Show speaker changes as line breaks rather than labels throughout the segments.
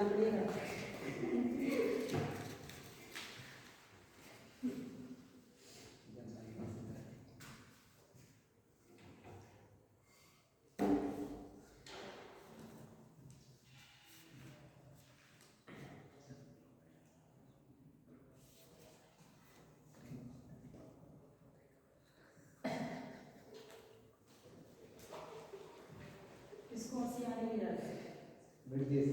पड़ेगा। इसको हंसी आने नहीं जाता
ब्रिटिश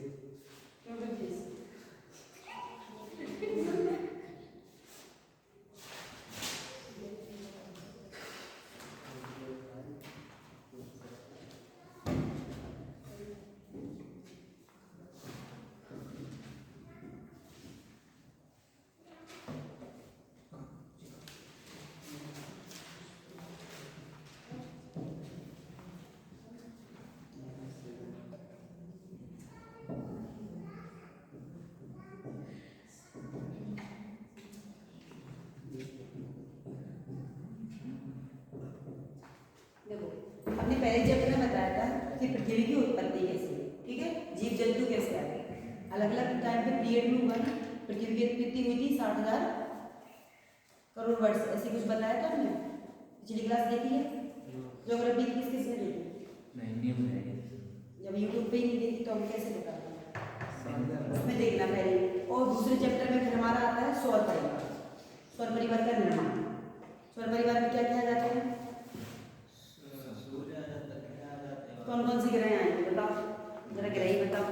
क्यों ब्रिटिश देखो हमने पहले चैप्टर में बताया था कि पृथ्वी की उत्पत्ति कैसे हुई, ठीक है, जीव जंतु कैसे आए, अलग अलग टाइम पे पीरियड में हुआ ना। पृथ्वी की उत्पत्ति हुई थी 60,000 करोड़ वर्ष, ऐसे कुछ बताया था हमने। पिछली क्लास देखी है, ज्योग्राफी किस किस ने देखी? जब यूट्यूब पे ही नहीं देखी तो हम कैसे बताते, उसमें देखना पहले। और दूसरे चैप्टर में फिर हमारा आता है सौर परिवार, सौर परिवार का निर्माण। सौर परिवार में क्या किया जाता है, कौन कौन सी ग्रह आएंगे बताओ जरा, ग्रह ही बताओ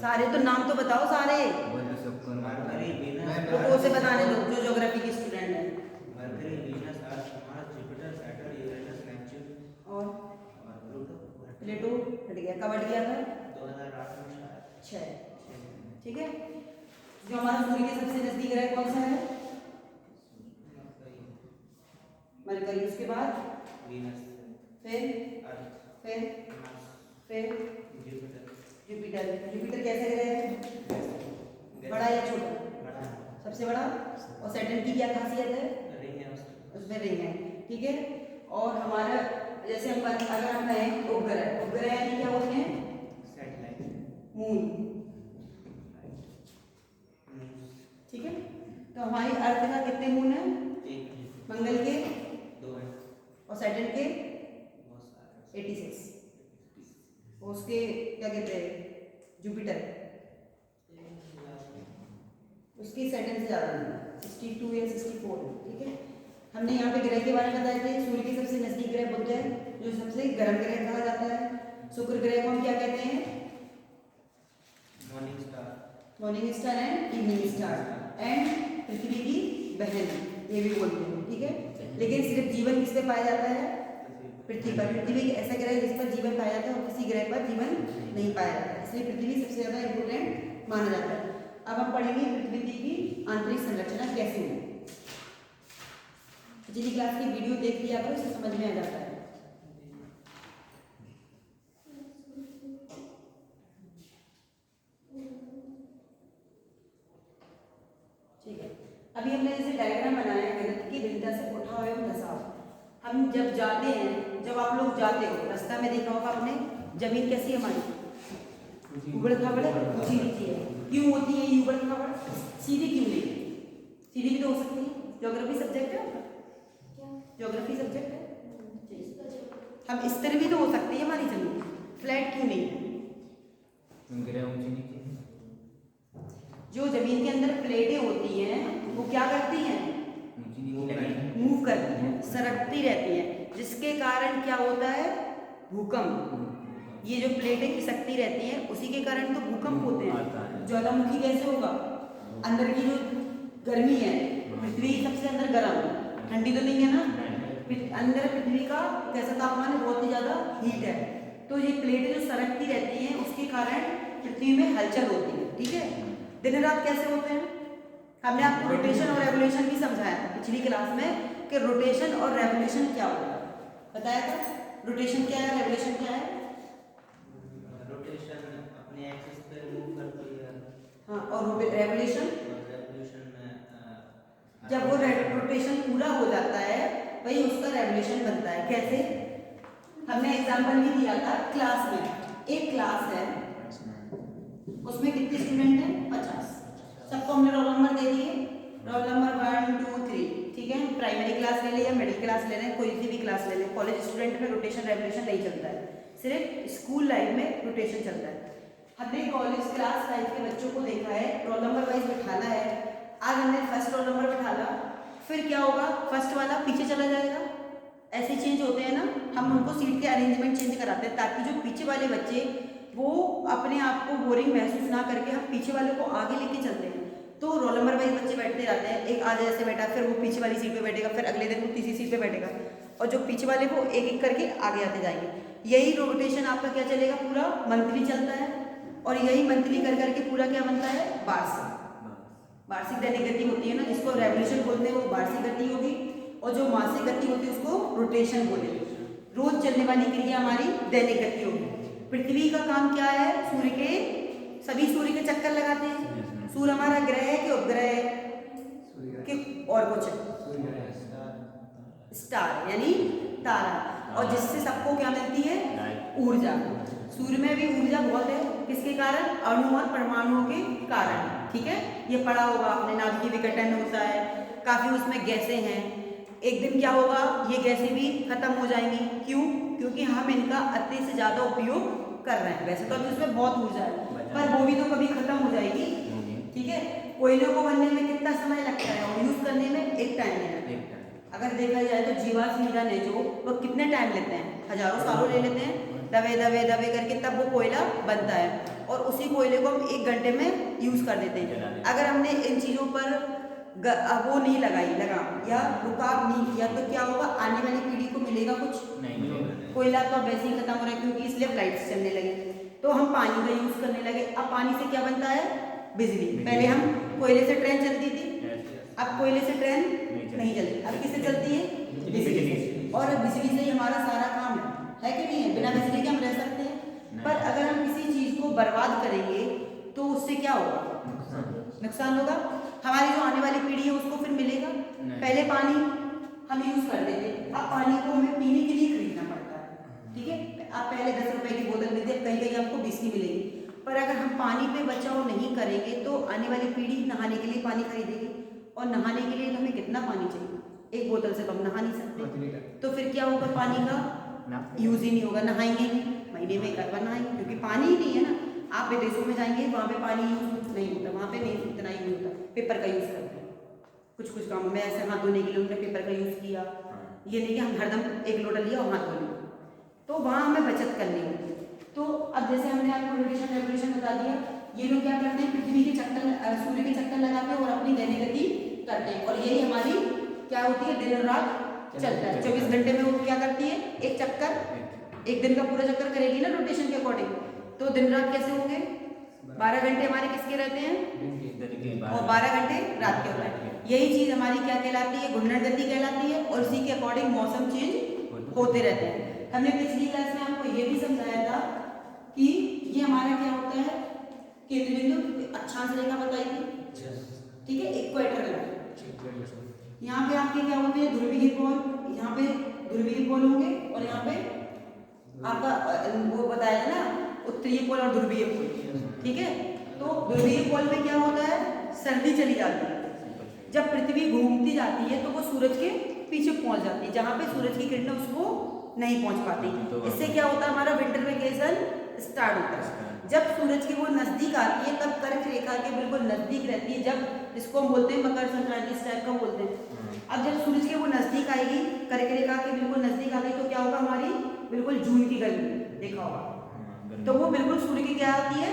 सारे, तो नाम तो बताओ सारे, तो उसे बताने दो जो ज्योग्राफी के स्टूडेंट है।
Mercury, Venus, Earth, Mars, Jupiter, Saturn, Uranus, Neptune
और प्लेटो हट गया, कब हट गया था?
2008 में शायद
6, ठीक है। जो हमारा सूर्य के सबसे नजदीक ग्रह कौन सा है? मरकरी, उसके बाद
वीनस,
फिर
अर्थ,
फिर
मार्स,
फिर
जुपिटर।
जुपिटर। जुपिटर कैसे ग्रह है, बड़ा या छोटा?
बड़ा,
सबसे बड़ा। और सैटर्न की क्या खासियत है?
रिंग है
उसमें रिंग है, ठीक है। और हमारा जैसे हम अगर हम कहें उपग्रह, उपग्रह यानी क्या होते हैं?
सैटेलाइट,
मून, ठीक है। तो हमारी अर्थ का कितने मून है?
एक,
मंगल के
2 है,
और सैटर्न के
बहुत सारे
86, और उसके क्या कहते हैं, जुपिटर, उसकी सैटर्न से ज़्यादा नहीं, 62 या 64 है, ठीक है। हमने यहाँ पे ग्रह के बारे में बताए थे। सूर्य के सबसे नजदीक ग्रह बुध है, जो सबसे गर्म ग्रह कहा जाता है। शुक्र ग्रह को हम क्या कहते हैं?
Morning star,
morning star and evening star, and पृथ्वी की बहन ये भी बोलते हैं, ठीक है। लेकिन सिर्फ जीवन किस पे पाया जाता है? पृथ्वी पर। पृथ्वी एक ऐसा ग्रह है जिस पर जीवन पाया जाता है और किसी ग्रह पर जीवन नहीं पाया जाता है, इसलिए पृथ्वी सबसे ज़्यादा इम्पोर्टेंट माना जाता है। अब हम पढ़ेंगे पृथ्वी की आंतरिक संरचना कैसे हुई। पिछली क्लास की वीडियो देख लिया करो, इससे समझ में आ जाता है। ठीक है, अभी हमने जैसे डायग्राम बनाया है गणित की भिन्नता से उठाव एवं धसाव। हम जब जाते हैं, जब आप लोग जाते हो रास्ता में देखा होगा आपने, जमीन कैसी है हमारी? उबड़ खाबड़ ऊंची नीची है। क्यों होती है ये उबड़ खाबड़? सीधी क्यों नहीं? सीधी भी तो हो सकती है। ज्योग्राफी सब्जेक्ट है आपका? ज्योग्राफी सब्जेक्ट है। हम इस तरह भी तो हो सकती है हमारी जमीन, फ्लैट क्यों नहीं? जो जमीन के अंदर प्लेटें होती हैं वो क्या करती हैं? मूव करती हैं, सरकती रहती हैं, जिसके कारण क्या होता है? भूकंप। ये जो प्लेटें खिसकती रहती हैं उसी के कारण तो भूकंप होते हैं। ज्वालामुखी कैसे होगा? अंदर की जो गर्मी है, पृथ्वी सबसे अंदर गर्म, ठंडी तो नहीं है ना, अंदर पृथ्वी का कैसा तापमान है? बहुत ही ज्यादा हीट है। तो ये प्लेटें जो सरकती रहती हैं उसके कारण पृथ्वी में हलचल होती है, ठीक है। दिन रात कैसे होते हैं? हमने आपको रोटेशन और रेवोल्यूशन भी समझाया था पिछली क्लास में कि रोटेशन और रेवोल्यूशन क्या होता है, बताया था। रोटेशन क्या है, रेवोल्यूशन क्या है?
रोटेशन अपने एक्सिस पे मूव करती है।
हाँ, और रेवोल्यूशन
रेवोल्यूशन में
जब वो रोटेशन पूरा हो जाता है वही उसका रेवोल्यूशन बनता है। कैसे? हमने एग्जांपल भी दिया था क्लास में। एक क्लास है, उसमें कितने स्टूडेंट हैं? 50। सबको हमने रोल नंबर दे दिए, रोल नंबर 1 2 3, ठीक है। प्राइमरी क्लास ले लें या मिडिल क्लास ले लें, कोई सी भी क्लास ले लें। कॉलेज स्टूडेंट में रोटेशन रेवोल्यूशन नहीं चलता है, सिर्फ स्कूल लाइफ में रोटेशन चलता है। हमने कॉलेज क्लास लाइफ के बच्चों को देखा है, रोल नंबर वाइज बिठाना है। आज हमने फर्स्ट रोल नंबर बिठाना, फिर क्या होगा, फर्स्ट वाला पीछे चला जाएगा। ऐसे चेंज होते हैं ना, हम उनको सीट के अरेंजमेंट चेंज कराते हैं ताकि जो पीछे वाले बच्चे वो अपने आप को बोरिंग महसूस ना करके हम पीछे वाले को आगे लेके चलते हैं। तो रोल नंबर वाइज बच्चे बैठते रहते हैं, एक आज ऐसे बैठा, फिर वो पीछे वाली सीट पे बैठेगा, फिर अगले दिन वो तीसरी सीट पे बैठेगा, और जो पीछे वाले वो एक एक करके आगे आते जाएंगे। यही रोटेशन आपका क्या चलेगा, पूरा मंथली चलता है। और यही मंथली कर करके पूरा क्या बनता है, वार्षिक। वार्षिक दैनिक गति होती है ना, जिसको रेवोल्यूशन बोलते हैं, वो वार्षिक गति होगी, और जो मासिक गति होती है उसको रोटेशन बोलेंगे। रोज चलने वाली क्रिया हमारी दैनिक गति होगी। पृथ्वी का काम क्या है, सूर्य के, सभी सूर्य के चक्कर लगाते हैं। सूर्य हमारा ग्रह है कि उपग्रह है कि और कुछ, स्टार यानी तारा, और जिससे सबको क्या मिलती है, ऊर्जा। सूर्य में भी ऊर्जा बहुत है, किसके कारण, अणु और परमाणुओं के कारण, ठीक है। ये पढ़ा होगा आपने, नाभिकीय विघटन होता है, काफी उसमें गैसें हैं। एक दिन क्या होगा, ये गैसें भी खत्म हो जाएंगी। क्यों? क्योंकि हम इनका अति से ज्यादा उपयोग कर रहे हैं। वैसे तो अभी उसमें बहुत ऊर्जा है, पर वो भी तो कभी खत्म हो जाएगी, ठीक है। कोयले को बनने में कितना समय लगता है और यूज करने में एक टाइम लेना है। अगर देखा जाए तो जीवाश्म ईंधन है जो, वो कितने टाइम लेते हैं, हजारों सालों ले लेते हैं, दबे दबे दबे करके तब वो कोयला बनता है, और उसी कोयले को हम 1 घंटे में यूज कर देते हैं। अगर हमने इन चीजों पर वो नहीं लगा या रुकाव नहीं किया तो क्या होगा, आने वाली पीढ़ी को मिलेगा कुछ नहीं। कोयला तो अब वैसे ही खत्म हो रहा है, क्योंकि इसलिए फ्लाइट्स चलने लगे, तो हम पानी का यूज करने लगे। अब पानी से क्या बनता है, बिजली। पहले हम कोयले से ट्रेन चलती थी, अब कोयले से ट्रेन नहीं चलती, अब किससे चलती है, बिजली से। और बिजली से ही हमारा सारा काम है कि नहीं है, बिना बिजली के हम रह सकते हैं। पर अगर हम किसी चीज को बर्बाद करेंगे तो उससे क्या होगा, नुकसान होगा। हमारी जो आने वाली पीढ़ी है उसको फिर मिलेगा। पहले पानी हम यूज करते थे, अब पानी को हमें पीने के लिए खरीदना पड़ता है, ठीक है। आप पहले 10 रुपए की बोतल मिलती है, कहीं कहीं आपको 20 की मिलेगी। पर अगर हम पानी पे बचाव नहीं करेंगे तो आने वाली पीढ़ी नहाने के लिए पानी खरीदेगी, और नहाने के लिए हमें कितना पानी चाहिए, 1 बोतल से तो हम नहा नहीं सकते। तो फिर क्या होगा, पानी का यूज ही नहीं होगा, नहाएंगे नहीं, महीने में 1 बार नहाएंगे, क्योंकि पानी ही नहीं है ना। आप विदेशों में जाएंगे, वहाँ पे पानी यूज नहीं होता, वहाँ पे नहीं इतना यूज होता, पेपर का यूज करते हैं। कुछ कामों में ऐसे हाथ धोने के लिए उन्होंने पेपर का यूज किया, ये नहीं कि हम हरदम 1 लोटा लिया और हाथ धो लिया, तो वहाँ हमें बचत करनी होगी। तो अब जैसे हमने आपको रोटेशन रेवोल्यूशन बता दिया, ये लोग क्या करते हैं, पृथ्वी के चक्कर, सूर्य के चक्कर लगाते हैं और अपनी दैनिक गति करते हैं, और यही हमारी क्या होती है, दिन और रात चलता है। 24 घंटे में वो क्या करती है, एक चक्कर, 1 दिन का पूरा चक्कर करेगी ना रोटेशन के अकॉर्डिंग, तो दिन रात कैसे होंगे, 12 घंटे हमारे किसके रहते हैं, और 12 घंटे रात के होते हैं। यही चीज हमारी क्या कहलाती है, घूर्णन गति कहलाती है, और इसी के अकॉर्डिंग मौसम चेंज होते रहते हैं। हमने पिछली क्लास में आपको ये भी समझाया था कि ये हमारा क्या होता है, केंद्र बिंदु अक्षांश रेखा बताई थी, ठीक है, इक्वेटर लाइन। यहाँ पे आपके क्या होते हैं, ध्रुवीय पोल, यहाँ पे ध्रुवीय पोल होंगे, और यहाँ पे आपका वो बताया था ना, उत्तरीय पोल और ध्रुवीय पोल, ठीक है। तो ध्रुवीय पोल में क्या होता है, सर्दी चली जाती है। जब पृथ्वी घूमती जाती है तो वो सूरज के पीछे पहुंच जाती है, जहाँ पे सूरज की किरणें उसको नहीं पहुंच पाती। इससे क्या होता है, हमारा विंटर वेकेशन स्टार्ट होता है। जब सूरज की वो नजदीक आती है तब कर्क रेखा के बिल्कुल नजदीक रहती है, जब इसको हम बोलते हैं मकर संक्रांति, इस टाइप का बोलते हैं। अब जब सूरज के वो नजदीक आएगी, कर्क रेखा के बिल्कुल नजदीक आ गई, तो क्या होगा, हमारी बिल्कुल जून की गर्मी देखा होगा, तो वो बिल्कुल सूर्य की क्या आती है,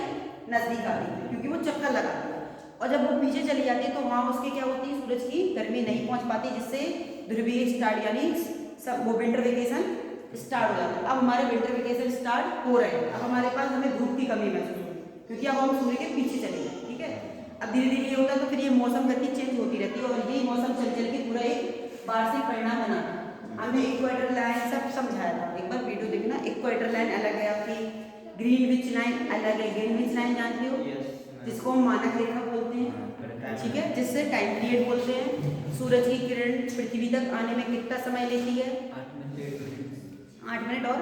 नजदीक आती है, क्योंकि वो चक्कर लगाती है। और जब वो पीछे चली जाती है तो वहां उसके क्या होती है, सूरज की गर्मी नहीं पहुंच पाती, जिससे ध्रुवीय स्टार्ट यानी सब वो विंटर वेकेशन स्टार्ट हो जाता है। अब हमारे विंटर वेकेशन स्टार्ट हो रहे हैं, अब हमारे पास हमें धूप की कमी महसूस होगी, क्योंकि अब हम सूर्य के पीछे चले गए, ठीक है। अब धीरे धीरे ये होता है, तो फिर ये मौसम गति चेंज होती रहती है, और यही मौसम चल चल के पूरा एक वार्षिक परिणाम बना। हमने इक्वेटर लाइन सब समझाया था, एक बार वीडियो देखना। इक्वेटर लाइन अलग है आपकी, ग्रीनविच लाइन अलग है। ग्रीनविच लाइन जानते हो, जिसको हम मानक रेखा बोलते हैं, ठीक है, जिससे टाइम पीरियड बोलते हैं। सूरज की किरण पृथ्वी तक आने में कितना समय लेती है, 8 मिनट और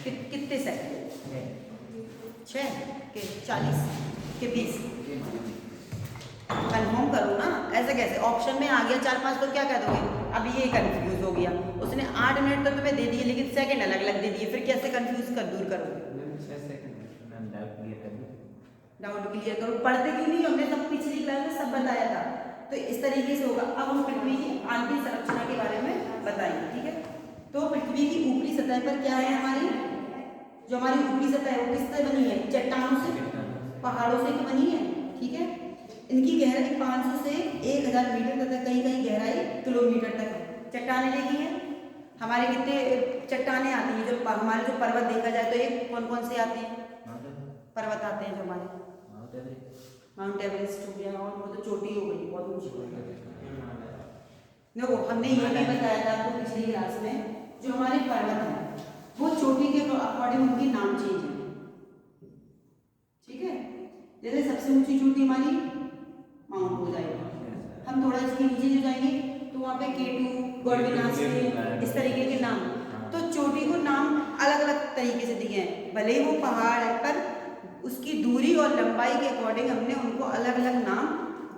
कितने सेकंड, 6 के 40 के 20? कन्फर्म करो ना, ऐसे कैसे ऑप्शन में आ गया 4-5 तो क्या कह दोगे? अब ये कंफ्यूज हो गया, उसने 8 मिनट तो तुम्हें दे दिए लेकिन सेकंड अलग अलग दे दिए, फिर कैसे कंफ्यूज कर दूर करोगे? डाउट क्लियर करो, पढ़ते क्यों नहीं? हमने सब पिछली क्लास में सब बताया था। तो इस तरीके से होगा। अब हम पृथ्वी की आंतरिक संरचना के बारे में बताएंगे, ठीक है? तो पृथ्वी की ऊपरी सतह पर क्या है हमारी, जो हमारी ऊपरी सतह है वो किससे बनी है? चट्टानों से, पहाड़ों से तो बनी है, ठीक है? इनकी गहराई 500 से 1000 मीटर तक, कहीं कहीं गहराई किलोमीटर तक है। चट्टानें देखी हैं हमारे, कितने चट्टानें आती हैं जो हमारे जो पर्वत देखा जाए तो एक कौन कौन से आते हैं पर्वत आते हैं जो हमारे? माउंट एवरेस्ट हो गया, और वो तो चोटी हो गई, बहुत ऊंची हो गई। देखो हमने ये भी बताया था आपको पिछली क्लास में, जो हमारे पर्वत हैं वो चोटी के अकॉर्डिंग उनके नाम चेंज है, ठीक है? जैसे सबसे ऊंची चोटी हमारी माउंट हो जाएगी, हम थोड़ा इसके नीचे जो जाएंगे तो वहाँ पे K2, गॉडविनास, इस तरीके के नाम। तो चोटी को नाम अलग अलग तरीके से दिए हैं, भले ही वो पहाड़ है पर उसकी दूरी और लंबाई के अकॉर्डिंग हमने उनको अलग अलग नाम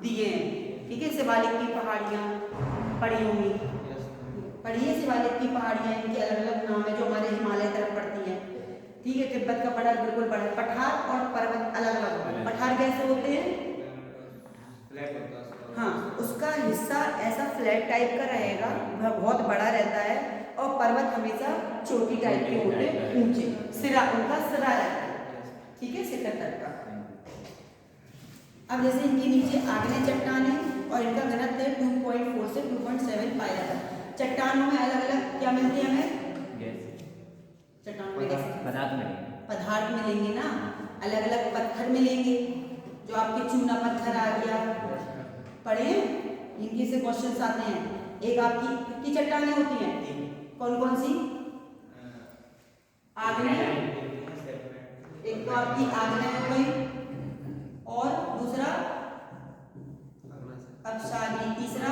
दिए हैं, ठीक है? शिवालिक की पहाड़ियाँ पड़ी होंगी, पढ़ी है शिवालिक की पहाड़ियाँ, इनके अलग अलग नाम है जो हमारे हिमालय तरफ पड़ती हैं, ठीक है? तिब्बत का पठार बिल्कुल बड़ा, पठार और पर्वत अलग अलग होते हैं। पठार कैसे होते हैं? हाँ, उसका हिस्सा ऐसा फ्लैट टाइप का रहेगा, बहुत बड़ा रहता है, और पर्वत हमेशा छोटी टाइप के होते हैं, ऊंचे, सिरा उनका सिरा रहता है, ठीक है? शिखर तक का। अब जैसे इनके नीचे आग्नेय चट्टान है और इनका घनत्व है 2.4 से 2.7 पाया जाता है। चट्टानों में अलग अलग क्या मिलती है हमें? चट्टानों में कैसे पदार्थ मिलेंगे ना, अलग अलग पत्थर मिलेंगे, जो आपके चूना पत्थर आ गया, पढ़े इनके से क्वेश्चंस आते हैं। एक आपकी कितनी चट्टानें होती हैं? कौन कौन सी? आग्नेय, एक तो आपकी आग्नेय हो गई, और दूसरा अपसारी, तीसरा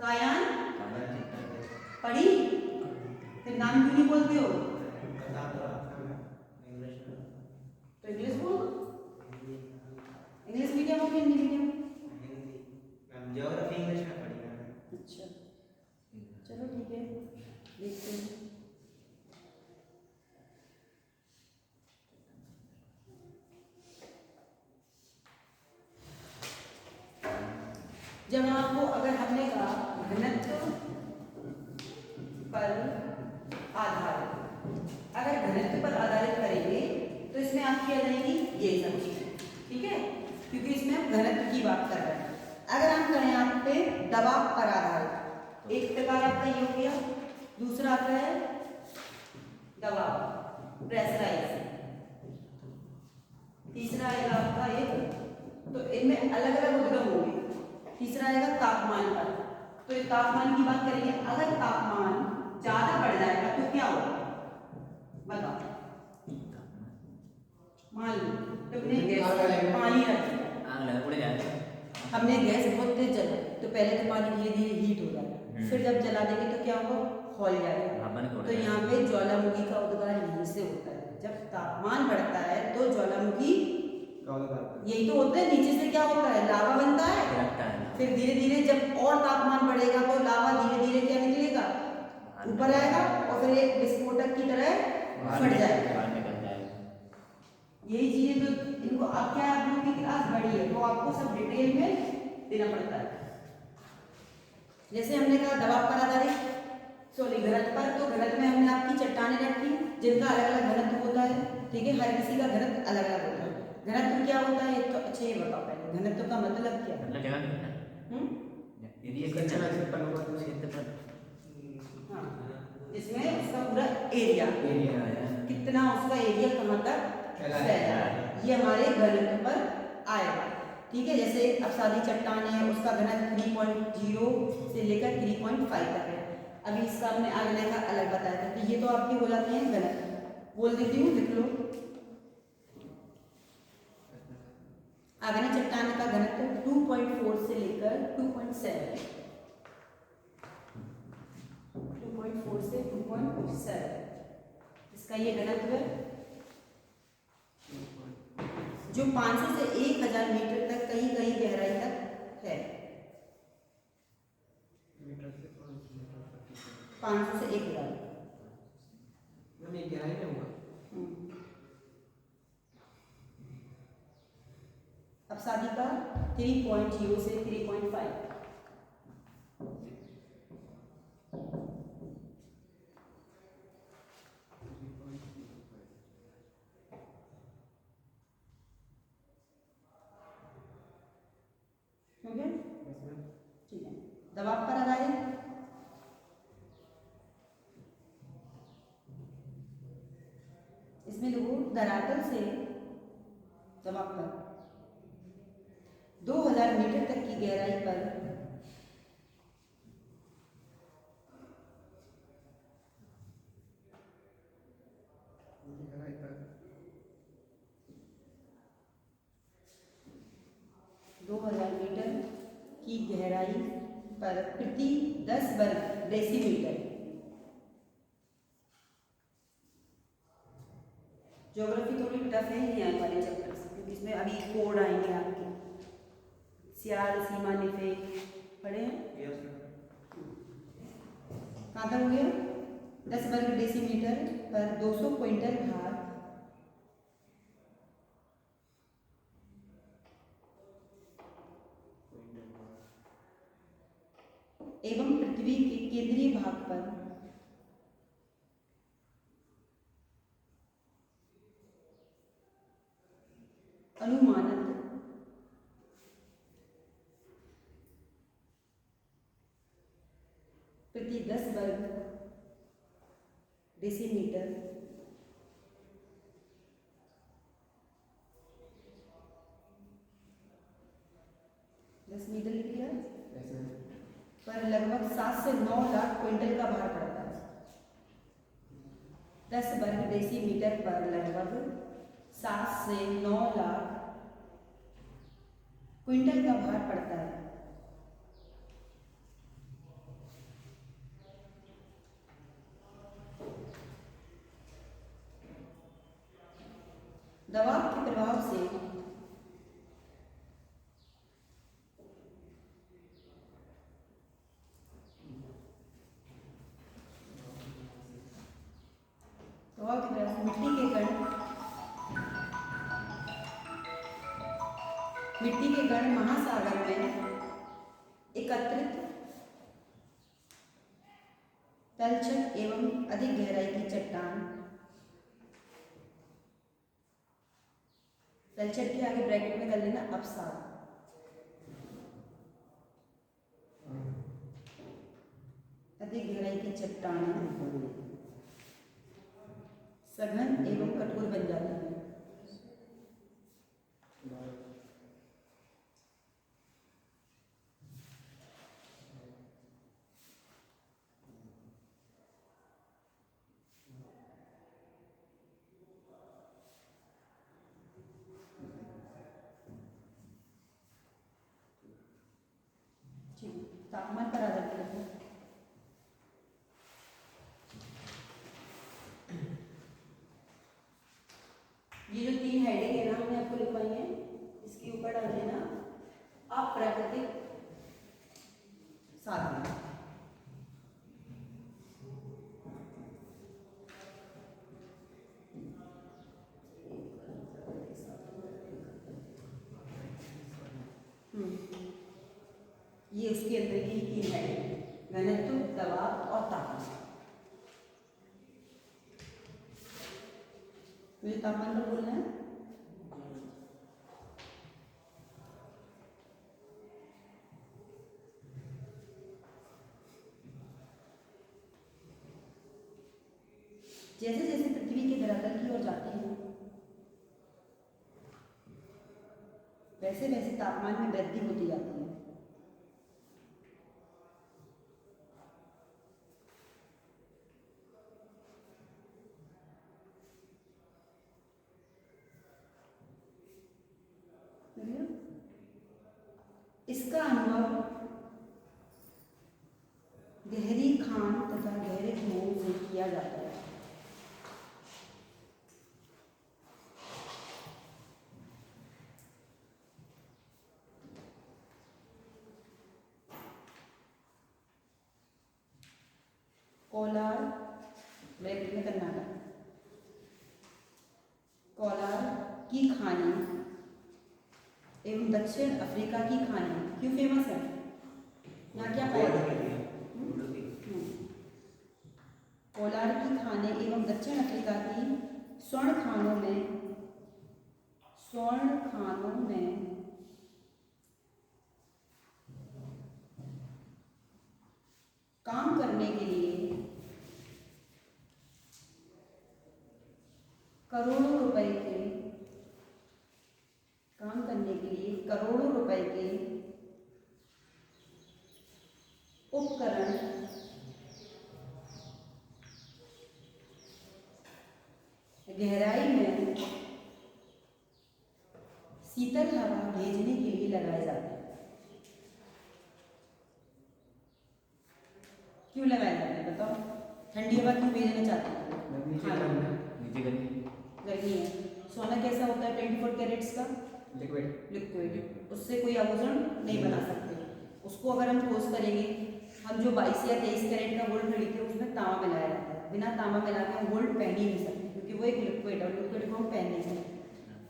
कायान, पढ़ी? फिर नाम क्यों नहीं बोलते हो? तो इंग्लिश बोलो, इंग्लिश मीडियम हो कि हिंदी मीडियम?
ज्योग्राफी इंग्लिश में पढ़ी मैंने।
अच्छा, चलो ठीक है, देखते हैं। जब आपको अगर हमने कहा घनत्व पर आधारित, अगर घनत्व पर आधारित करेंगे तो इसमें आपकी आ जाएगी ये सब चीजें, ठीक है? क्योंकि इसमें हम घनत्व की बात कर रहे हैं। अगर हम करें आप पे दबाव पर आधारित, एक प्रकार आपका ये हो गया, दूसरा आता है दबाव प्रेशराइज, तीसरा आएगा आपका एक, तो इनमें अलग अलग उद्गम होंगे। तीसरा आएगा तापमान पर, तो ये तापमान की बात करेंगे। अगर तापमान ज्यादा बढ़ जाएगा तो क्या होगा बताओ? मान लो तुमने गैस पानी रख दिया, हमने गैस बहुत तेज जला, तो पहले तो पानी धीरे धीरे हीट हो जाएगा, फिर जब जला देंगे तो क्या होगा? खौल जाएगा। तो यहाँ पे ज्वालामुखी का उद्गार यहीं से होता है। जब तापमान बढ़ता है तो ज्वालामुखी, यही तो होता है, नीचे से क्या होता है? लावा बनता है, फिर धीरे धीरे जब और तापमान बढ़ेगा तो लावा धीरे धीरे क्या निकलेगा? ऊपर आएगा, और फिर एक विस्फोटक की तरह फट जाएगा। यही चीजें तो इनको, अब क्या आप लोगों की क्लास बड़ी है तो आपको सब डिटेल में देना पड़ता है। जैसे हमने कहा दबाव पर आधारित, सॉरी घनत्व पर, तो घनत्व में हमने आपकी चट्टानें रखी जिनका अलग अलग घनत्व होता है, ठीक है? हर किसी का घनत्व अलग अलग होता है। घनत्व क्या होता है तो अच्छा ये बताओ पहले, घनत्व का मतलब क्या है? हाँ, इसमें उसका पूरा एरिया कितना, उसका एरिया कहाँ तक फैला है, ये हमारे घनत्व पर आएगा, ठीक है? जैसे अपसादी चट्टान है, उसका घनत्व 3.0 से लेकर 3.5 तक है। अभी इसका हमने आग्नेय का अलग बताया था, तो ये तो आपकी हो जाती है घनत्व। बोल देती हूँ, लिख लो। आग्नेय चट्टान का घनत्व 2.4 से लेकर 2.7, 2.4 से 2.7 इसका ये घनत्व है। जो 500 से 1000 मीटर तक कहीं कहीं गहराई तक है। 500 से 1000
गहराई में होगा।
अब शादी का 3.0 से 3.5 हो गया। ठीक है, दबाव पर आधारित इसमें देखो धरातल से दबाव पर 2000 मीटर तक की गहराई पर
गहराई पर
2000 मीटर की गहराई पर प्रति 10 वर्ग डेसीमीटर। ज्योग्राफी थोड़ी टफ है नहीं आने वाले चैप्टर से, क्योंकि इसमें अभी कोड आएंगे आपके, सियाल सीमा निफेक पढ़े हैं।
Yes, sir.
कहाँ तक हो गया? 10 वर्ग डेसीमीटर पर 200 क्विंटल भार एवं पृथ्वी के केंद्रीय भाग पर अनुमानित प्रति 10 वर्ग डेसीमीटर लिख लिया पर लगभग 7 से 9 लाख क्विंटल का भार पड़ता है। 10 वर्ग डेसीमीटर पर लगभग 7 से 9 लाख क्विंटल का भार पड़ता है। दबाव के प्रभाव से मिट्टी के कण महासागर में एकत्रित तलछट एवं अधिक गहराई की चट्टान, तलछट के आगे ब्रैकेट में कर लेना अपसार, अधिक गहराई की चट्टान सघन एवं कठोर बन जाती है। तापमान पर आधारित है। ये जो 3 हेडिंग है ना हमने आपको लिखवाई है, इसके ऊपर डाल देना अप्राकृतिक साधन। ये उसके अंदर की 3 हेडिंग, घनत्व, दबाव और तापमान। मुझे तापमान पर बोलना है। जैसे जैसे पृथ्वी के धरातल की ओर जाते हैं वैसे वैसे तापमान में वृद्धि होती जाती है। इसका अनुभव गहरी खान तथा गहरे कुओं से किया जाता है। कोलार ब्रैकेट में कर्नाटक, कोलार की खाने एवं दक्षिण अफ्रीका की खाने क्यों फेमस है? यहाँ क्या पाया जाता है? कोलार की खाने एवं दक्षिण अफ्रीका की स्वर्ण खानों में काम करने के लिए करोड़ों रुपए के उपकरण गहराई में शीतल हवा भेजने के लिए लगाए जाते हैं। क्यों लगाए जाते हैं बताओ? ठंडी हवा क्यों भेजना चाहते हैं? गर्मी है। सोना कैसा होता है? 24 कैरेट्स का लिक्विड, उससे कोई आभूषण नहीं बना सकते। उसको अगर हम ठोस करेंगे, हम जो 22 या 23 कैरेट का गोल्ड खरीदते हैं उसमें तांबा मिलाया जाता है। बिना तांबा मिला के हम गोल्ड पहन ही नहीं सकते, क्योंकि वो एक लिक्विड है, लिक्विड को हम पहन नहीं सकते।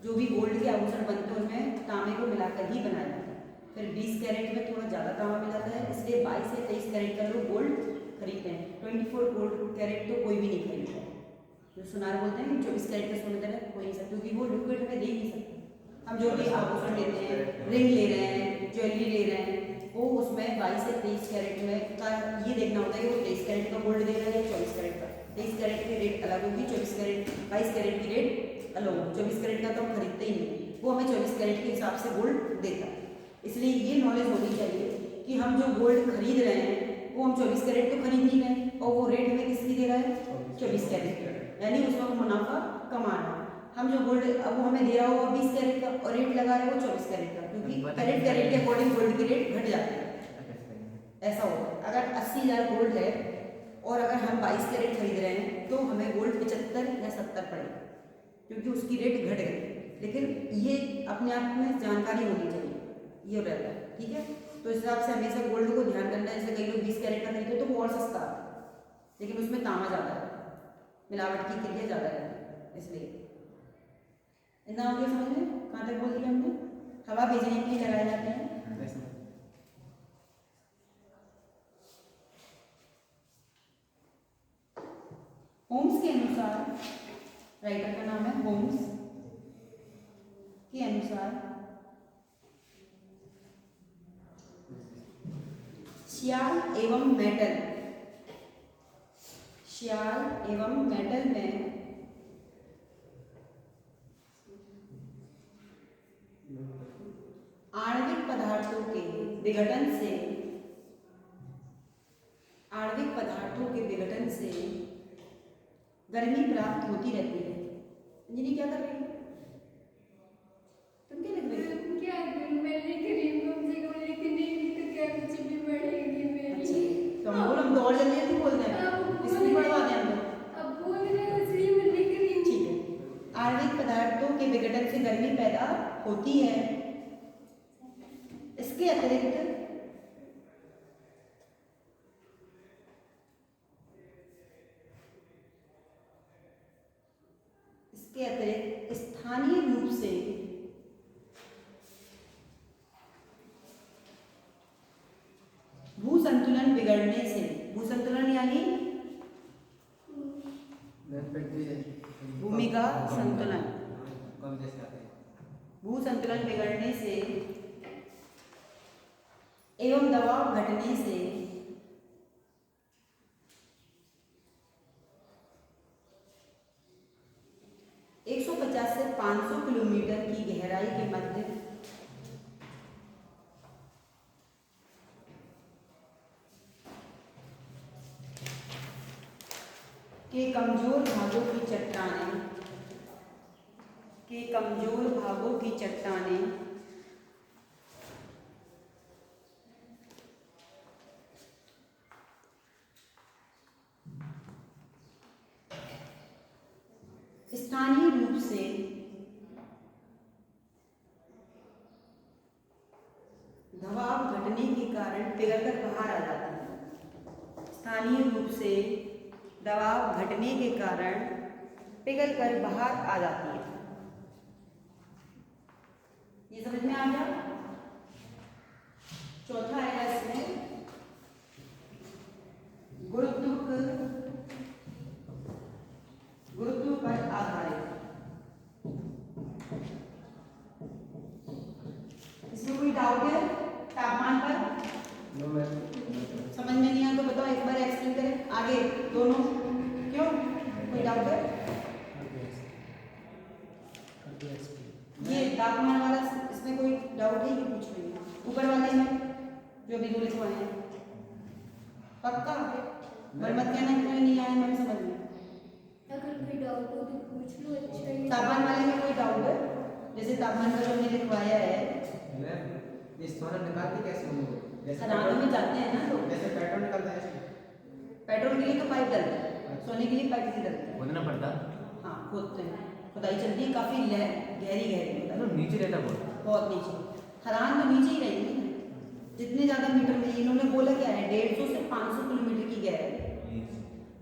जो भी गोल्ड के आभूषण बनते हैं उनमें तांबे को मिलाकर ही बनाया जाता है। फिर 20 कैरेट में थोड़ा ज़्यादा तांबा मिलाता है, इसलिए 22 से 23 कैरेट का लोग गोल्ड खरीदते हैं। 24 गोल्ड कैरेट तो कोई भी नहीं खरीदता है। जो सुनार बोलते हैं 24 कैरेट का सोने देना कोई नहीं सकता, क्योंकि वो लिक्विड हमें दे ही नहीं सकते। हम जो भी आभूषण लेते हैं, रिंग ले रहे हैं, ज्वेलरी ले रहे हैं, वो उसमें 22 से 23 कैरेट में का ये देखना होता है कि वो 23 कैरेट का गोल्ड दे रहा है या 24 कैरेट का। 23 कैरेट की रेट अलग होगी, 22 कैरेट की रेट अलग होगी। 24 कैरेट का तो हम खरीदते ही नहीं, वो हमें 24 कैरेट के हिसाब से गोल्ड देता है। इसलिए ये नॉलेज होनी चाहिए कि हम जो गोल्ड खरीद रहे हैं वो हम 24 कैरेट तो खरीद नहीं रहे, और वो रेट हमें किसकी दे रहा है? 24 कैरेट, यानी उसमें हम मुनाफा कमा रहे हैं। हम जो गोल्ड अब वो हमें दे रहा होगा 20 कैरेट का और रेट लगा रहे हो 24 कैरेट का, क्योंकि कैरेट के अकॉर्डिंग गोल्ड की रेट घट जाती है। ऐसा होता है। अगर 80,000 गोल्ड है और अगर हम 22 कैरेट खरीद रहे हैं तो हमें गोल्ड 75 या 70 पड़ेगा, क्योंकि उसकी रेट घट गई। लेकिन ये अपने आप में जानकारी होनी चाहिए, ये रहता है। ठीक है, तो इस हिसाब से हमेशा गोल्ड को ध्यान करना है। जैसे कई लोग 20 कैरेट का खरीदते तो वो और सस्ता आता है, लेकिन उसमें तांबा ज़्यादा है, मिलावट की क्रिया ज़्यादा रहती है। इसलिए इतना हो गया समझ में? कहाँ तक बोल दिया हमने? हवा भेजने के लिए लगाए जाते हैं। होम्स के अनुसार, राइटर का नाम है होम्स के अनुसार, श्याल एवं मेटल में आणविक पदार्थों के विघटन से गर्मी प्राप्त होती रहती है। अंजलि क्या कर रही है? तुम क्या लिख रही हो?
मैं लिख रही हूँ, कम से कम लिखने की तो क्या कुछ भी बढ़ेगी मेरी।
अच्छा, तो हम तो और जल्दी बोल रहे हैं, इसलिए बढ़वा दें हम।
अब बोल रहे हैं इसलिए मैं लिख रही हूँ।
ठीक है। आणविक पदार्थों के विघटन से गर्मी पैदा होती है। इसके अतिरिक्त स्थानीय रूप से भूसंतुलन बिगड़ने से, भूसंतुलन यानी भूमि का संतुलन, भूसंतुलन बिगड़ने से एवं दबाव घटने से एक 150 से 500 किलोमीटर की गहराई के मध्य के कमजोर भागों की चट्टानें स्थानीय रूप से दबाव घटने के कारण पिघलकर बाहर आ जाती है। स्थानीय रूप से दबाव घटने के कारण पिघल कर बाहर आ जाती है। ये समझ में आ गया। चौथा आएगा इसमें गुरुत्व पर आधारित। इसमें कोई डाउट है तापमान पर? समझ में नहीं आया तो बताओ, एक बार एक्सप्लेन करें आगे दोनों। क्यों, कोई डाउट है? ये तापमान वाला इसमें कोई डाउट है कि पूछ रही है? ऊपर वाले में जो अभी दो लिखवाए हैं पक्का? मत कहना कि नहीं आया मैम समझ में।
अगर कोई डाउट हो तो पूछ लो। अच्छा ही
तापमान वाले में कोई डाउट है? जैसे तापमान का जो हमने लिखवाया है,
ये सोना निकालते कैसे होंगे? जैसे
खदानों में जाते हैं ना लोग,
जैसे पेट्रोल निकलता है,
पेट्रोल के लिए तो पाइप डलता है, सोने के लिए पाइप नहीं डलता है।
खोदना पड़ता?
हाँ खोदते हैं, खुदाई चलती है काफी गहरी गहरी
तो नीचे रहता बहुत।
बहुत नीचे। खदान तो नीचे ही रहेगी ना। जितने ज्यादा मीटर में इन्होंने बोला क्या है 150 से 500 किलोमीटर की गहराई।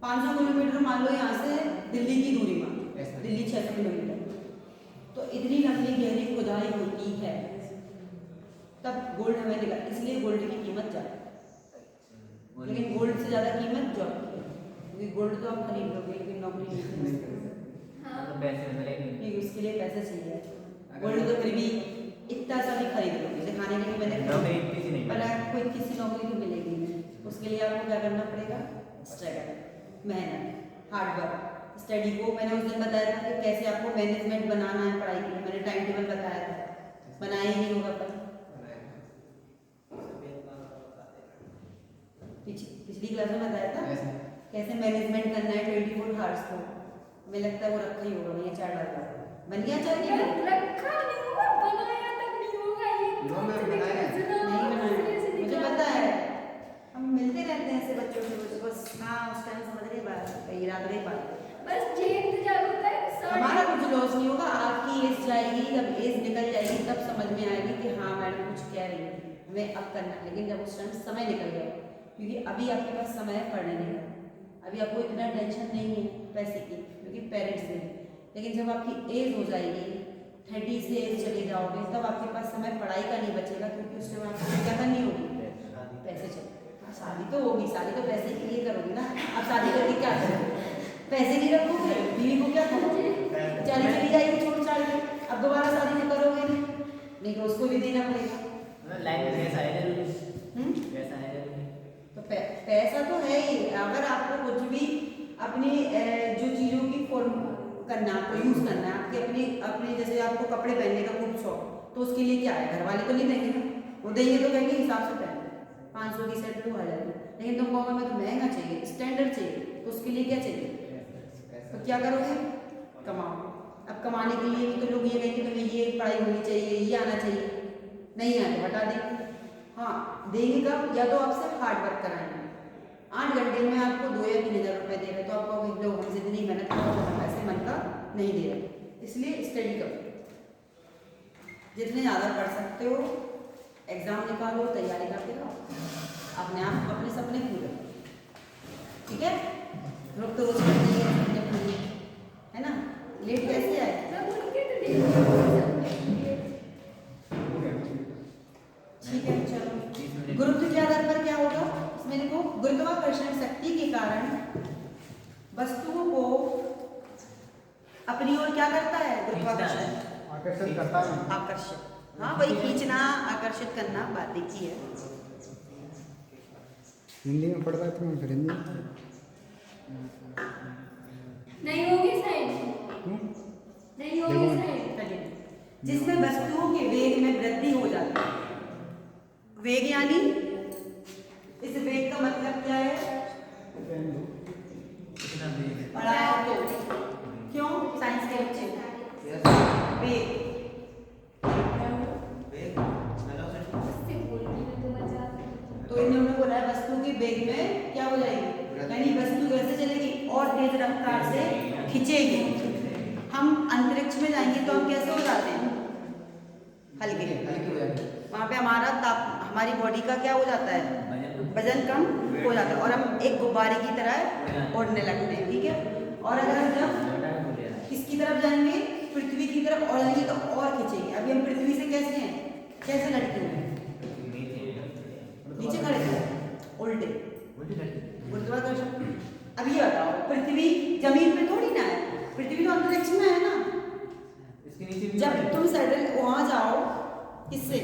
500 किलोमीटर मान लो यहाँ से दिल्ली की दूरी मान, दिल्ली 600 किलोमीटर, तो इतनी लंबी गहरी खुदाई होती है तब गोल्ड हमें दिखा। इसलिए गोल्ड की कीमत ज्यादा है, लेकिन गोल्ड से ज्यादा कीमत जॉब की है, क्योंकि गोल्ड तो आप खरीद लोगे लेकिन नौकरी नहीं कर सकते।
हाँ
पैसे मिलेंगे
क्योंकि उसके लिए पैसे चाहिए। गोल्ड तो फिर भी इतना सा भी खरीद लोगे, दिखाने के लिए मैंने
नौकरी इतनी सी नहीं
पर आपको इतनी सी नौकरी तो मिलेगी नहीं। उसके लिए आपको क्या करना पड़ेगा? स्ट्रगल, मेहनत, हार्डवर्क, स्टडी को मैंने उस दिन बताया था कि कैसे आपको मैनेजमेंट बनाना है पढ़ाई के लिए। मैंने टाइम टेबल बताया था, बनाया ही नहीं होगा पर पिछली क्लास में बताया था कैसे मैनेजमेंट करना है 24 आवर्स को। मुझे लगता है वो रखा ही होगा भैया, 4 डाल बन गया। चाहिए
रखा नहीं होगा, बनाया तक नहीं होगा। ये
लो मैम बनाया
नहीं बनाया, मुझे पता है, हम मिलते रहते हैं ऐसे बच्चों से। बस हाँ उस टाइम समझ रही बात, कई रात रही बात,
बस ये इंतजार होता है
हमारा कुछ लॉस नहीं होगा। आपकी एज जाएगी, जब एज निकल जाएगी तब समझ में आएगी कि हाँ मैडम कुछ कह रही थी, हमें अब करना है। लेकिन जब उस टाइम समय निकल गया, क्योंकि अभी आपके पास समय है पढ़ने नहीं का, अभी आपको इतना टेंशन नहीं है पैसे की, क्योंकि पेरेंट्स ने। लेकिन जब आपकी एज हो जाएगी 30 से एज चले जाओगे, तब आपके पास समय पढ़ाई का नहीं बचेगा, क्योंकि उस टाइम आपको क्या करनी होगी? पैसे चाहिए। हाँ, शादी तो होगी, शादी तो पैसे के लिए करोगे ना। अब शादी करके क्या करोगे? पैसे नहीं रखोगे, बीवी को क्या करोगे? बेचारी चली जाएगी छोड़ छाड़ के, अब दोबारा शादी नहीं करोगे नहीं तो उसको भी देना पड़ेगा।
लाइफ में पैसा है जरूरी, पैसा है जरूरी।
तो पैसा तो है ही। अगर आपको कुछ भी अपनी जो चीज़ों की फॉर्म करना, आपको यूज़ करना है, आपके अपने जैसे आपको कपड़े पहनने का खूब शौक, तो उसके लिए क्या है? घर वाले तो नहीं देंगे ना, वो देंगे तो कहेंगे हिसाब से पहन 500 की सेट तो आ जाएगी। लेकिन तुम कहोगे मैं तो महंगा चाहिए, स्टैंडर्ड चाहिए, तो उसके लिए क्या चाहिए? तो क्या करोगे? कमाओ। अब कमाने के लिए भी तो लोग ये कहेंगे तुम्हें ये पढ़ाई होनी चाहिए, ये आना चाहिए, नहीं आए तो हटा देंगे। हाँ देंगे कब? या तो आपसे हार्ड वर्क कराएंगे, 8 घंटे में आपको 2 या 3 हज़ार रुपये दे रहे, तो आप कहोगे लो हमसे इतनी मेहनत करो, ऐसे मन का नहीं दे रहे। इसलिए स्टडी करो, जितने ज़्यादा पढ़ सकते हो, एग्ज़ाम निकालो, तैयारी करते रहो, अपने आप अपने सपने पूरे करो। ठीक है? लोग तो रोज करते ही हैं सपने पूरे, है ना? लेट कैसे आए? ठीक है चलो। गुरुत्व के आधार पर क्या होगा इसमें देखो, गुरुत्वाकर्षण शक्ति के कारण वस्तुओं को अपनी ओर क्या करता है? गुरुत्वाकर्षण
आकर्षित करता है।
आकर्षित, हाँ वही खींचना, आकर्षित करना, बात एक ही है।
हिंदी में पढ़ता है तो मैं फिर हिंदी
नहीं होगी साइड, नहीं होगी साइड।
जिसमें वस्तुओं के वेग में वृद्धि हो जाती है। वेग यानी इस वेग का मतलब क्या है?
कितना वेग है?
पढ़ाया तो क्यों साइंस के बच्चे वेग तो इन्होंने बोला है वस्तु के वेग में क्या हो जाएगी, यानी वस्तु कैसे चलेगी? और तेज रफ्तार से खिंचेगी। हम अंतरिक्ष में जाएंगे तो हम कैसे हो जाते हैं? हल्के।
हल्के हो जाते हैं।
वहाँ पे हमारी बॉडी का क्या हो जाता है? वजन कम हो जाता है और हम एक गुब्बारे की तरह उड़ने लगते हैं, ठीक है। और अगर हम जब किसकी तरफ जाएंगे, पृथ्वी की तरफ उड़ेंगे तो और खींचेंगे। अभी हम पृथ्वी से कैसे हैं, कैसे लटके हुए हैं, नीचे खड़े हैं, उल्टे, गुरुत्वाकर्षण। अब ये बताओ, पृथ्वी जमीन पे थोड़ी ना है, पृथ्वी तो अंतरिक्ष में है ना।
इसके नीचे भी
जब तुम सैटेलाइट वहां जाओ, किससे,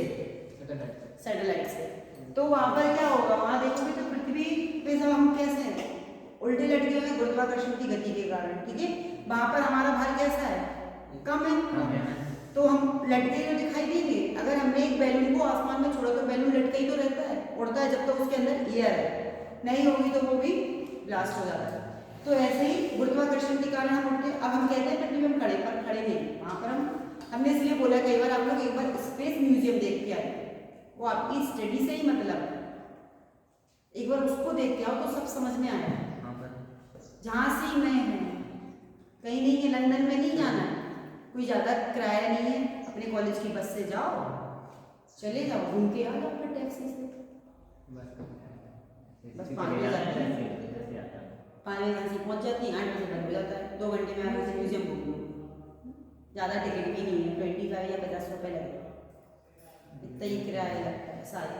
सैटेलाइट से, तो वहां पर क्या होगा, वहां देखोगे तो पृथ्वी पे सब हम कैसे हैं, उल्टे लटके हुए हैं गुरुत्वाकर्षण की गति के कारण, ठीक है। वहां पर हमारा भार कैसा है, कम है, तो हम लटके हुए दिखाई देंगे। अगर हमने एक बैलून को आसमान में छोड़ा तो बैलून लटका ही तो रहता है, उड़ता है जब तक उसके अंदर एयर है, नहीं होगी तो वो भी ब्लास्ट हो जाता है। तो ऐसे ही गुरुत्वाकर्षण के कारण हम उठते हैं। अब हम कहते हैं पृथ्वी में हम खड़े, पर खड़े नहीं, वहां पर हमने इसलिए बोला कई बार, आप लोग एक बार स्पेस म्यूजियम देख के आए, वो आपकी स्टडी से ही मतलब है, एक बार उसको देख के आओ तो सब समझ में आया। झांसी में है, कहीं नहीं है, लंदन में नहीं जाना है, कोई ज्यादा किराया नहीं है, अपने कॉलेज की बस से जाओ, चले जाओ, घूम के आ जाओ फिर टैक्सी से, बस 5 बजे जाती है, 5 बजे झांसी पहुंच जाती है, 8 बजे बंद हो जाता है, 2 घंटे में आराम से म्यूजियम घूम लो। ज़्यादा टिकट भी नहीं है, 25 या 50 रुपये लगेगा, इतना ही किराया लगता है सारे,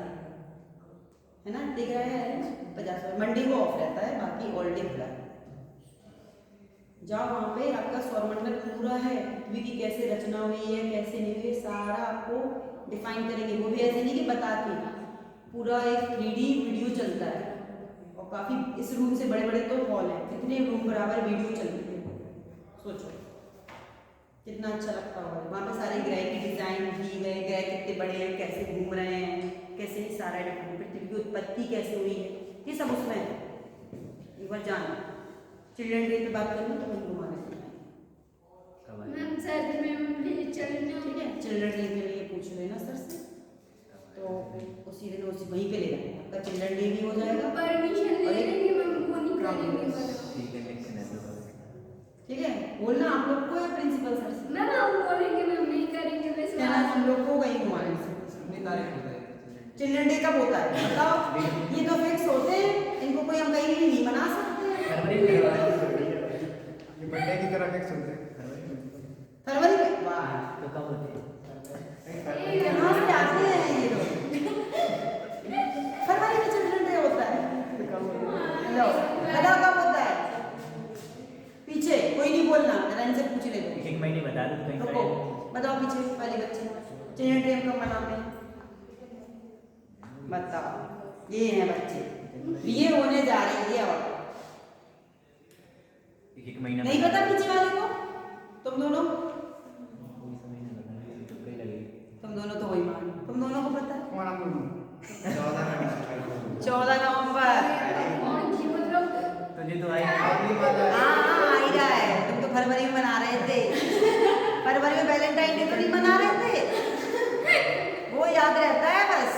है ना, इतना किराया है 50 रुपये। मंडे को ऑफ रहता है, बाकी ऑल डे खुला है। जाओ वहाँ पे, आपका सौरमंडल पूरा है, पृथ्वी की कैसे रचना हुई है, कैसे नहीं हुई है, सारा आपको डिफाइन करेंगे। वो भी ऐसे नहीं कि बता के, पूरा एक 3D वीडियो चलता है, और काफ़ी, इस रूम से बड़े बड़े तो हॉल है, कितने रूम बराबर वीडियो चलती है, सोचो कितना अच्छा लगता होगा। वहाँ पे सारे ग्रह की डिजाइन दी गए, ग्रह कितने बड़े हैं, कैसे घूम रहे हैं, कैसे सारा पृथ्वी की उत्पत्ति कैसे हुई है, ये सब उसमें है। एक बार जाना, चिल्ड्रन डे पे बात करनी तो वही घुमा देते हैं,
मैम सर में ले चलना,
ठीक है। चिल्ड्रन डे के लिए पूछ लेना सर से, तो उसी दिन वहीं पे ले जाएंगे, आपका चिल्ड्रन डे भी हो जाएगा।
परमिशन ले लेंगे मैम, वो नहीं करेंगे मना।
ठीक है, बोलना आप लोग को या प्रिंसिपल सर से,
मैम हम बोलेंगे मैम नहीं करेंगे, वैसे
कहना हम लोग को वहीं घुमाने से। चिल्ड्रन डे कब होता है बताओ, ये तो फिक्स होते हैं, इनको कोई हम कहीं भी नहीं मना सकते हैं।
ये बर्थडे की तरह फिक्स होते हैं
फरवरी में, वाह
तो कब होते हैं?
कहाँ से आते हैं ये लोग, फरवरी में चिल्ड्रन डे होता है। लो बताओ कब होता है, पीछे कोई नहीं बोलना, जरा इनसे पूछ ले दो,
एक महीने बता दो कहीं
रुको बताओ पीछे वाले बच्चे चिल्ड्रन डे कब मनाते हैं, बताओ। ये हैं बच्चे, ये होने जा रही है, और
एक महीना
नहीं पता पीछे वाले को, तुम दोनों तुम दोनों तो वही मान, तुम दोनों को पता है 14 नवंबर।
तुझे तो आई
हाँ आ ही रहा है, तुम तो फरवरी में मना रहे थे, फरवरी में वैलेंटाइन डे तो नहीं मना रहे थे, वो याद रहता है बस।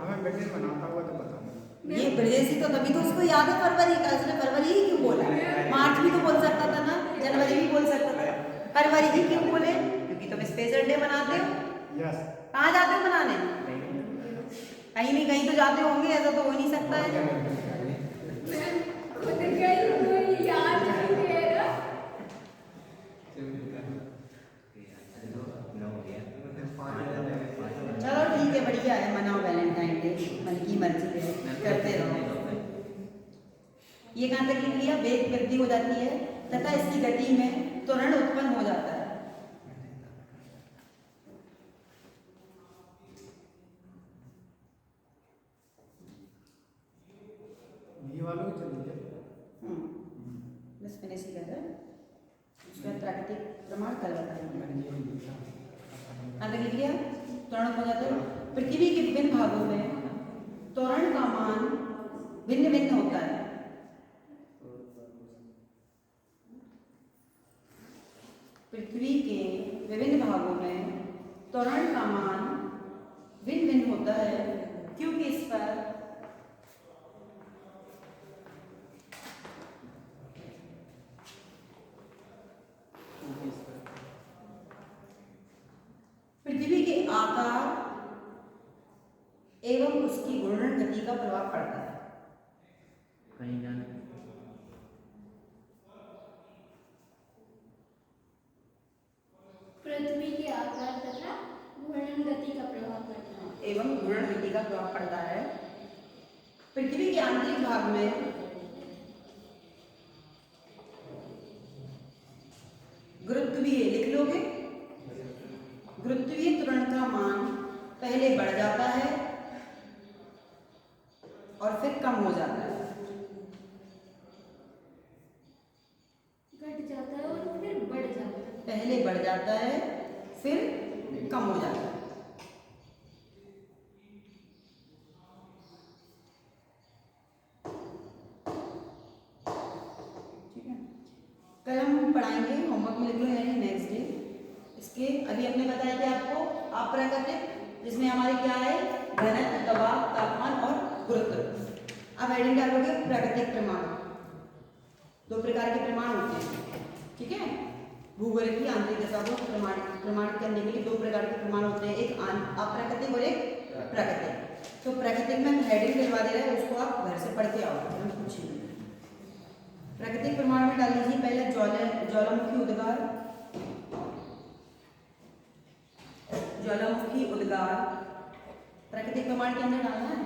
हमें बर्थडे मनाता हुआ तो बताऊंगा।
ये विदेशी तो तभी तो उसको याद है फरवरी का, इसने फरवरी ही क्यों बोला, मार्च भी तो बोल सकता था ना, जनवरी भी बोल सकता था, फरवरी ही क्यों बोले, क्योंकि तुम स्पेशल डे मनाते हो।
यस,
कहाँ जाते हो मनाने, कहीं नहीं कहीं तो जाते होंगे, ऐसा तो हो नहीं सकता है।
याद नहीं है ना।
चलो ठीक है, बढ़िया है, मनाओ वैलेंटाइन डे, मन की मर्जी है, करते रहो। ये कहाँ तक लिख लिया, वेग वृद्धि हो जाती है तथा इसकी गति में त्वरण उत्पन्न हो जाता है।
ये वालों को चलिए।
बस फिनिश ही कर रहा है, उसका प्राकृतिक प्रमाण कल बताएंगे। कहाँ तक लिख लिया, त्वरण हो जाता है। पृथ्वी के विभिन्न भागों में त्वरण का मान भिन्न भिन्न होता है। पृथ्वी के विभिन्न भागों में त्वरण का मान भिन्न भिन्न होता है, क्योंकि इस पर पृथ्वी के आकार का प्रभाव पड़ता है?
कहीं जाने
पृथ्वी के आकार तथा घूर्णन गति का प्रभाव पड़ता है।
एवं घूर्णन गति का प्रभाव पड़ता है। पृथ्वी के आंतरिक भाग में गुरुत्वीय, लिख लोगे, गुरुत्वीय त्वरण का मान पहले बढ़ जाता है और फिर कम हो जाता है।
घट जाता है और फिर बढ़ जाता है।
पहले बढ़ जाता है फिर कम हो जाता है। ठीक है, कल हम पढ़ाएंगे, होमवर्क में लिख लो, यानी नेक्स्ट डे। इसके अभी हमने बताया कि आपको अप्राकृतिक, जिसमें हमारे क्या है, घनत्व, दबाव, तापमान और गुरुत्व। अब हेडिंग डालोगे प्राकृतिक प्रमाण। दो प्रकार के प्रमाण होते हैं, ठीक है। भूगोल की आंतरिक दशा को प्रमाणित करने के लिए दो प्रकार के प्रमाण होते हैं, एक अप्राकृतिक और एक प्राकृतिक। तो प्राकृतिक में हेडिंग दिलवा दे रहे हैं, उसको आप घर से पढ़ के आओ, हम पूछेंगे। प्राकृतिक प्रमाण में डाल लीजिए पहले ज्वालामुखी उद्गार, ज्वालामुखी उद्गार प्राकृतिक प्रमाण के अंदर डालना है।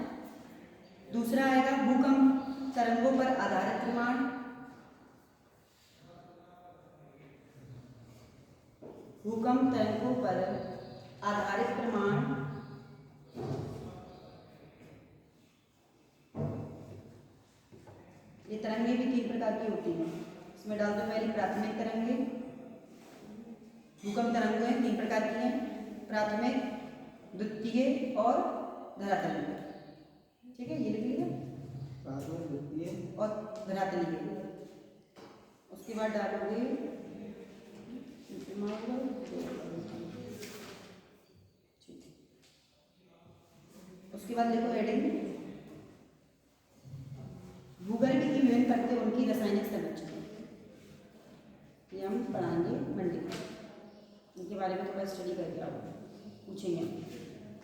दूसरा आएगा भूकंप तरंगों पर आधारित प्रमाण, भूकंप तरंगों पर आधारित प्रमाण। ये तरंगें भी 3 प्रकार की होती हैं, इसमें डाल दो पहले प्राथमिक तरंगें। भूकंप तरंगें 3 प्रकार की हैं, प्राथमिक, द्वितीय और धरातलीय। ठीक है, ये लिख लिया,
प्राथमिक, द्वितीय
और धरातलीय। उसके बाद डालोगे उसके बाद देखो हेडिंग, भूगर्भ की विभिन्न परतें, उनकी रासायनिक संरचना। ये हम पढ़ाएंगे मंडे को, इनके बारे में थोड़ा स्टडी करके आओ, पूछेंगे,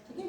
ठीक है।